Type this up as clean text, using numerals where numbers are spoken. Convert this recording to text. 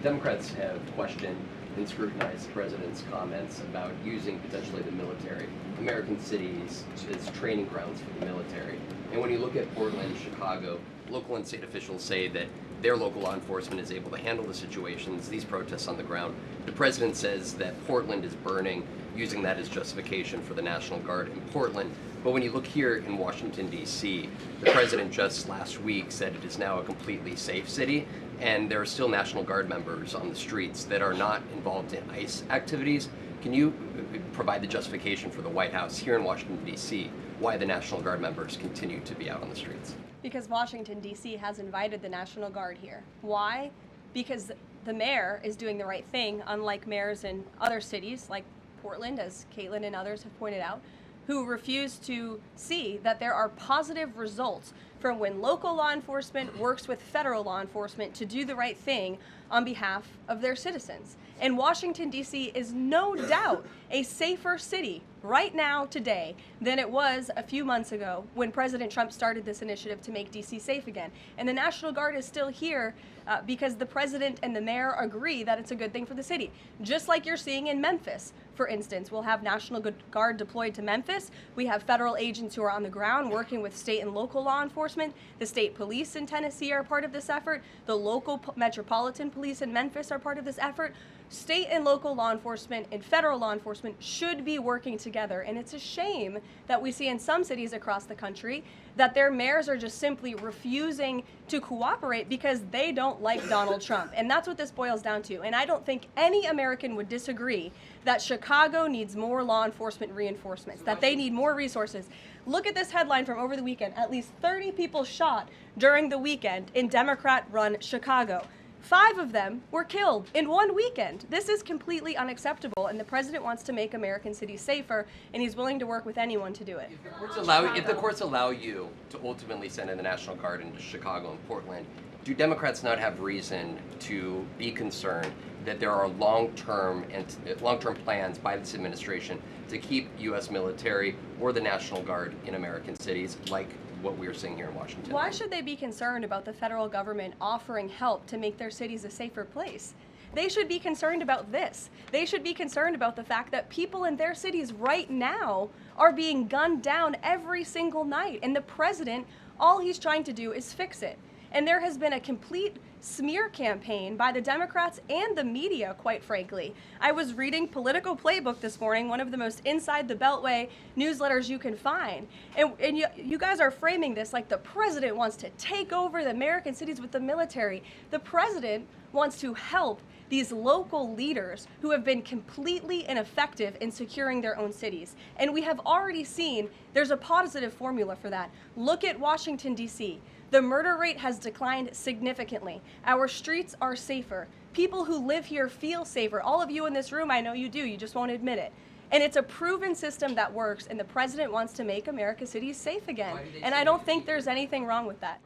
Democrats have questioned and scrutinized the president's comments about using potentially the military, American cities, as training grounds for the military. And when you look at Portland, Chicago, local and state officials say that their local law enforcement is able to handle the situations, these protests on the ground. The president says that Portland is burning, using that as justification for the National Guard in Portland. But when you look here in Washington, D.C., the president just last week said it is now a completely safe city, and there are still National Guard members on the streets that are not involved in ICE activities. Can you provide the justification for the White House here in Washington, D.C., why the National Guard members continue to be out on the streets? Because Washington, D.C. has invited the National Guard here. Why? Because the mayor is doing the right thing, unlike mayors in other cities like Portland, as Caitlin and others have pointed out, who refuse to see that there are positive results from when local law enforcement works with federal law enforcement to do the right thing on behalf of their citizens. And Washington, D.C. is no doubt a safer city right now, today, than it was a few months ago when President Trump started this initiative to make D.C. safe again. And the National Guard is still here because the president and the mayor agree that it's a good thing for the city. Just like you're seeing in Memphis, for instance. We'll have National Guard deployed to Memphis. We have federal agents who are on the ground working with state and local law enforcement. The state police in Tennessee are part of this effort. The local metropolitan police in Memphis are part of this effort. State and local law enforcement and federal law enforcement should be working together. And it's a shame that we see in some cities across the country that their mayors are just simply refusing to cooperate because they don't like Donald Trump. And that's what this boils down to. And I don't think any American would disagree that Chicago needs more law enforcement reinforcements, that they need more resources. Look at this headline from over the weekend. At least 30 people shot during the weekend in Democrat-run Chicago. 5 of them were killed in one weekend. This is completely unacceptable, and the president wants to make American cities safer, and he's willing to work with anyone to do it. If the courts allow you to ultimately send in the National Guard into Chicago and Portland, do Democrats not have reason to be concerned that there are long-term plans by this administration to keep U.S. military or the National Guard in American cities, like what we're seeing here in Washington? Why should they be concerned about the federal government offering help to make their cities a safer place? They should be concerned about this. They should be concerned about the fact that people in their cities right now are being gunned down every single night. And the president, all he's trying to do is fix it. And there has been a complete smear campaign by the Democrats and the media, quite frankly. I was reading Political Playbook this morning, one of the most inside the Beltway newsletters you can find. And you guys are framing this like the president wants to take over the American cities with the military. The president wants to help these local leaders who have been completely ineffective in securing their own cities. And we have already seen there's a positive formula for that. Look at Washington, D.C. The murder rate has declined significantly. Our streets are safer. People who live here feel safer. All of you in this room, I know you do, you just won't admit it. And it's a proven system that works, and the president wants to make America's cities safe again. And I don't think there's anything wrong with that.